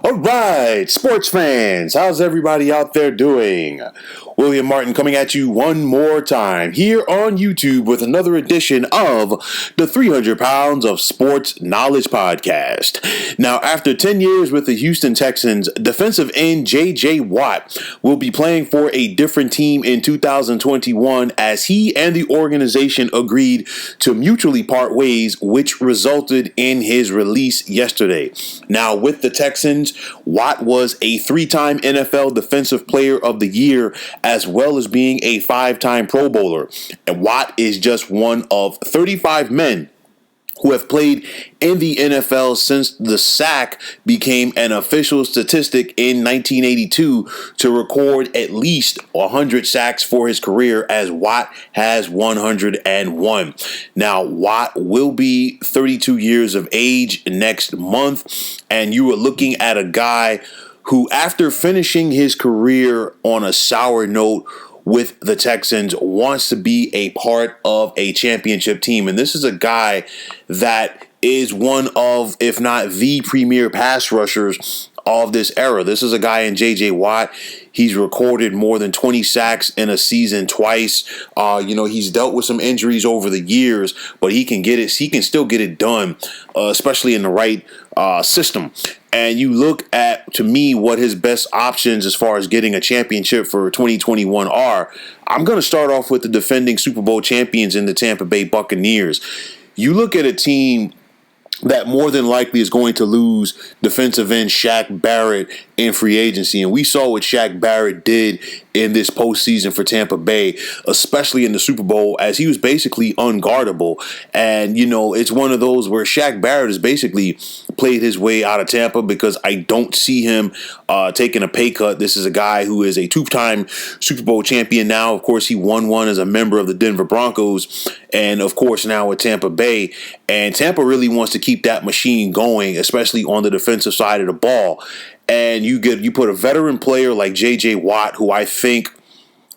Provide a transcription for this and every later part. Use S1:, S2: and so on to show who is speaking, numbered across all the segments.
S1: All right, sports fans, how's everybody out there doing? William Martin coming at you one more time here on YouTube with another edition of the 300 Pounds of Sports Knowledge Podcast. Now, after 10 years with the Houston Texans, defensive end J.J. Watt will be playing for a different team in 2021 as he and the organization agreed to mutually part ways, which resulted in his release yesterday. Now, with the Texans, Watt was a three-time NFL Defensive Player of the Year, as well as being a five-time Pro Bowler. And Watt is just one of 35 men who have played in the NFL since the sack became an official statistic in 1982 to record at least 100 sacks for his career, as Watt has 101. Now, Watt will be 32 years of age next month, and you are looking at a guy who, after finishing his career on a sour note with the Texans, wants to be a part of a championship team. And this is a guy that is one of, if not the premier pass rushers of this era. This is a guy in J.J. Watt. He's recorded more than 20 sacks in a season twice. He's dealt with some injuries over the years, but he can get it. He can still get it done, especially in the right system. And you look at, to me, what his best options as far as getting a championship for 2021 are. I'm going to start off with the defending Super Bowl champions in the Tampa Bay Buccaneers. You look at a team that more than likely is going to lose defensive end Shaq Barrett in free agency. And we saw what Shaq Barrett did in this postseason for Tampa Bay, especially in the Super Bowl, as he was basically unguardable. And, it's one of those where Shaq Barrett has basically played his way out of Tampa, because I don't see him taking a pay cut. This is a guy who is a two-time Super Bowl champion now. Of course, he won one as a member of the Denver Broncos, and of course now with Tampa Bay. And Tampa really wants to keep that machine going, especially on the defensive side of the ball. And you put a veteran player like J.J. Watt, who I think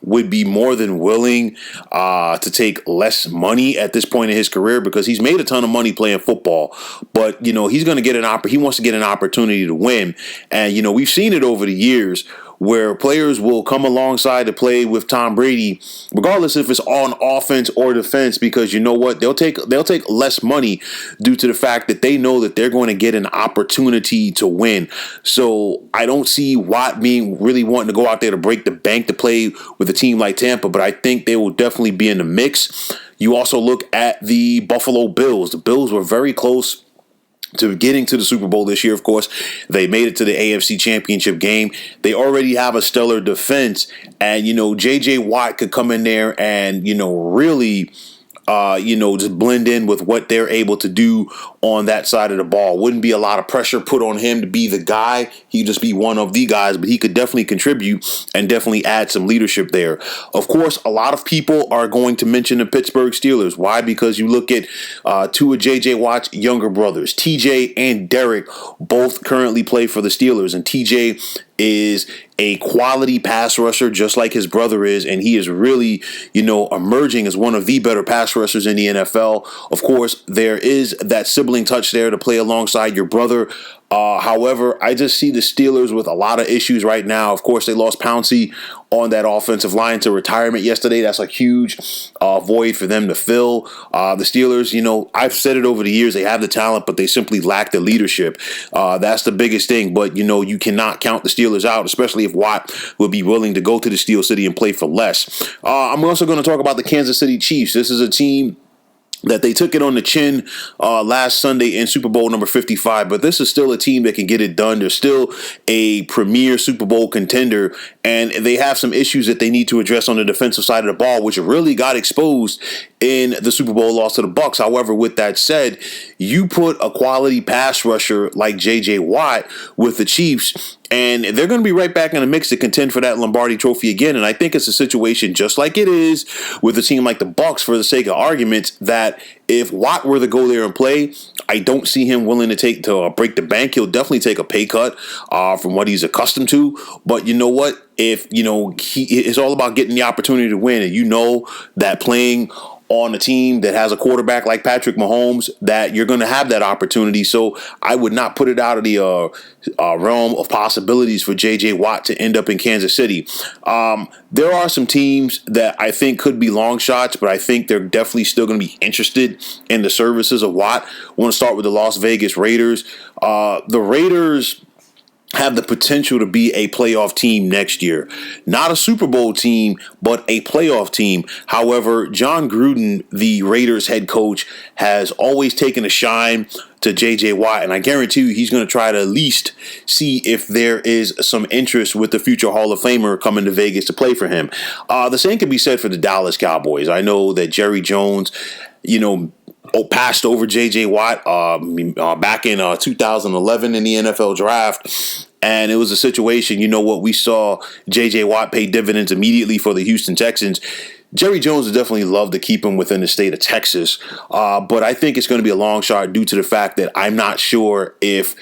S1: would be more than willing to take less money at this point in his career, because he's made a ton of money playing football. But, he's going to get he wants to get an opportunity to win. And, we've seen it over the years where players will come alongside to play with Tom Brady, regardless if it's on offense or defense, because you know what? They'll take less money due to the fact that they know that they're going to get an opportunity to win. So I don't see Watt being really wanting to go out there to break the bank to play with a team like Tampa, but I think they will definitely be in the mix. You also look at the Buffalo Bills. The Bills were very close to getting to the Super Bowl this year. Of course, they made it to the AFC Championship game. They already have a stellar defense, and J.J. Watt could come in there and really just blend in with what they're able to do on that side of the ball. Wouldn't be a lot of pressure put on him to be the guy. He'd just be one of the guys, but he could definitely contribute and definitely add some leadership there. Of course, a lot of people are going to mention the Pittsburgh Steelers. Why? Because you look at two of J.J. Watt's younger brothers, TJ and Derek, both currently play for the Steelers, and TJ is a quality pass rusher just like his brother is, and he is really, emerging as one of the better pass rushers in the NFL. Of course, there is that sibling touch there to play alongside your brother. However, I just see the Steelers with a lot of issues right now. Of course, they lost Pouncey on that offensive line to retirement yesterday. That's a huge void for them to fill. The Steelers, I've said it over the years, they have the talent, but they simply lack the leadership. That's the biggest thing. But, you cannot count the Steelers out, especially if Watt will be willing to go to the Steel City and play for less. I'm also going to talk about the Kansas City Chiefs. This is a team that they took it on the chin last Sunday in Super Bowl number 55, but this is still a team that can get it done. They're still a premier Super Bowl contender, and they have some issues that they need to address on the defensive side of the ball, which really got exposed in the Super Bowl loss to the Bucs. However, with that said, you put a quality pass rusher like J.J. Watt with the Chiefs, and they're going to be right back in the mix to contend for that Lombardi Trophy again. And I think it's a situation just like it is with a team like the Bucs, for the sake of arguments, that if Watt were to go there and play, I don't see him willing to break the bank. He'll definitely take a pay cut from what he's accustomed to. But you know what? If it's all about getting the opportunity to win, and that playing on a team that has a quarterback like Patrick Mahomes, that you're going to have that opportunity. So I would not put it out of the realm of possibilities for J.J. Watt to end up in Kansas City. There are some teams that I think could be long shots, but I think they're definitely still going to be interested in the services of Watt. I want to start with the Las Vegas Raiders. The Raiders have the potential to be a playoff team next year. Not a Super Bowl team, but a playoff team. However, John Gruden, the Raiders head coach, has always taken a shine to J.J. Watt, and I guarantee you he's going to try to at least see if there is some interest with the future Hall of Famer coming to Vegas to play for him. The same can be said for the Dallas Cowboys. I know that Jerry Jones, passed over J.J. Watt back in 2011 in the NFL draft. And it was a situation, we saw J.J. Watt pay dividends immediately for the Houston Texans. Jerry Jones would definitely love to keep him within the state of Texas. But I think it's going to be a long shot due to the fact that I'm not sure if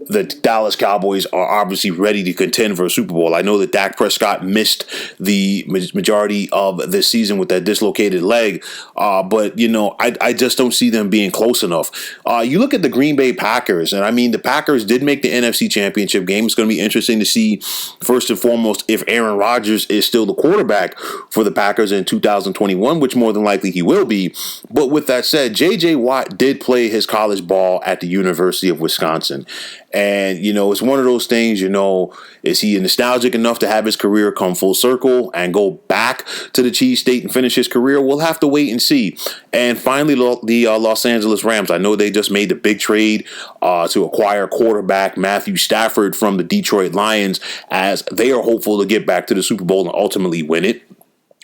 S1: the Dallas Cowboys are obviously ready to contend for a Super Bowl. I know that Dak Prescott missed the majority of this season with that dislocated leg, but I just don't see them being close enough. You look at the Green Bay Packers, and I mean the Packers did make the NFC Championship game. It's going to be interesting to see, first and foremost, if Aaron Rodgers is still the quarterback for the Packers in 2021, which more than likely he will be. But with that said, J.J. Watt did play his college ball at the University of Wisconsin. And, it's one of those things, is he nostalgic enough to have his career come full circle and go back to the Cheese State and finish his career? We'll have to wait and see. And finally, the Los Angeles Rams. I know they just made the big trade to acquire quarterback Matthew Stafford from the Detroit Lions, as they are hopeful to get back to the Super Bowl and ultimately win it.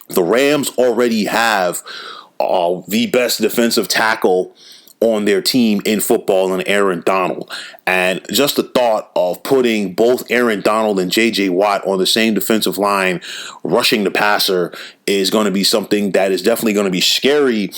S1: The Rams already have the best defensive tackle on their team in football in Aaron Donald. And just the thought of putting both Aaron Donald and J.J. Watt on the same defensive line, rushing the passer, is going to be something that is definitely going to be scary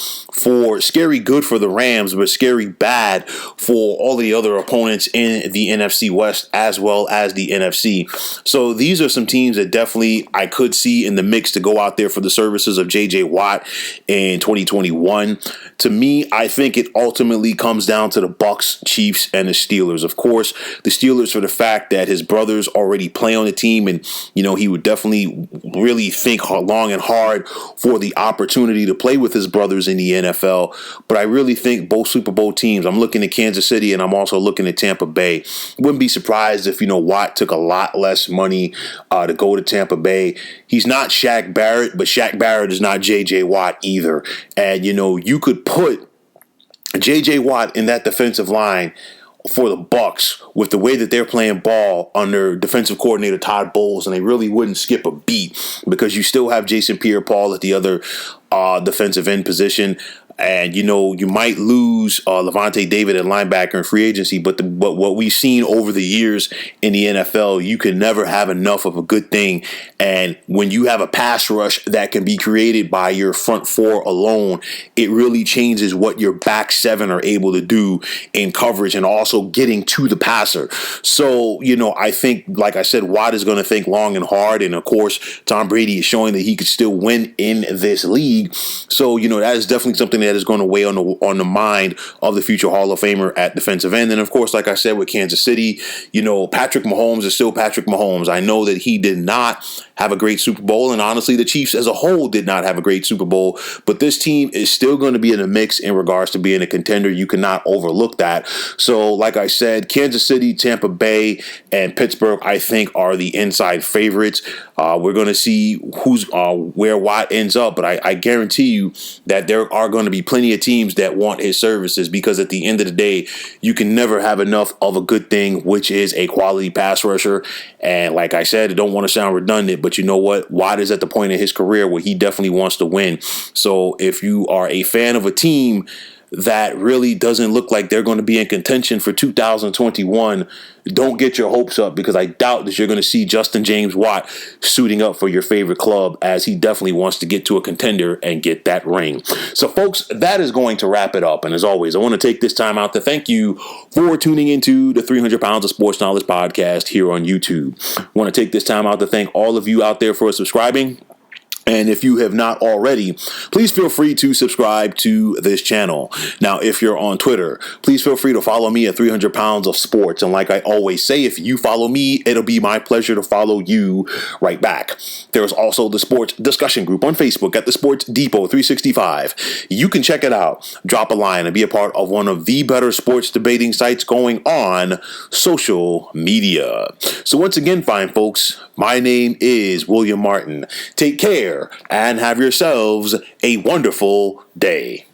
S1: good for the Rams, but scary bad for all the other opponents in the NFC West as well as the NFC. So these are some teams that definitely I could see in the mix to go out there for the services of J.J. Watt in 2021. To me, I think it ultimately comes down to the Bucs, Chiefs, and the Steelers. Of course, the Steelers, for the fact that his brothers already play on the team, and he would definitely really think long and hard for the opportunity to play with his brothers in the NFL. But I really think both Super Bowl teams, I'm looking at Kansas City and I'm also looking at Tampa Bay. Wouldn't be surprised if Watt took a lot less money to go to Tampa Bay. He's not Shaq Barrett, but Shaq Barrett is not J.J. Watt either. And you could put J.J. Watt in that defensive line for the Bucs with the way that they're playing ball under defensive coordinator Todd Bowles, and they really wouldn't skip a beat because you still have Jason Pierre-Paul at the other defensive end position. And, you might lose Levante David at linebacker in free agency, but what we've seen over the years in the NFL, you can never have enough of a good thing. And when you have a pass rush that can be created by your front four alone, it really changes what your back seven are able to do in coverage and also getting to the passer. So, I think, like I said, Watt is going to think long and hard. And, of course, Tom Brady is showing that he could still win in this league. So, that is definitely something that is going to weigh on the mind of the future Hall of Famer at defensive end. And of course, like I said, with Kansas City, Patrick Mahomes is still Patrick Mahomes. I know that he did not have a great Super Bowl, and honestly, the Chiefs as a whole did not have a great Super Bowl, but this team is still going to be in the mix in regards to being a contender. You cannot overlook that. So, like I said, Kansas City, Tampa Bay, and Pittsburgh, I think, are the inside favorites. We're going to see where Watt ends up, but I guarantee you that there are going to be plenty of teams that want his services, because at the end of the day, you can never have enough of a good thing, which is a quality pass rusher. And like I said, I don't want to sound redundant, but you know what? Watt is at the point in his career where he definitely wants to win. So if you are a fan of a team that really doesn't look like they're going to be in contention for 2021, don't get your hopes up, because I doubt that you're going to see Justin James Watt suiting up for your favorite club, as he definitely wants to get to a contender and get that ring. So, folks, that is going to wrap it up. And as always, I want to take this time out to thank you for tuning into the 300 Pounds of Sports Knowledge podcast here on YouTube. I want to take this time out to thank all of you out there for subscribing. And if you have not already, please feel free to subscribe to this channel. Now, if you're on Twitter, please feel free to follow me at 300 Pounds of Sports. And like I always say, if you follow me, it'll be my pleasure to follow you right back. There's also the sports discussion group on Facebook at the Sports Depot 365. You can check it out, drop a line, and be a part of one of the better sports debating sites going on social media. So once again, fine folks, my name is William Martin. Take care and have yourselves a wonderful day.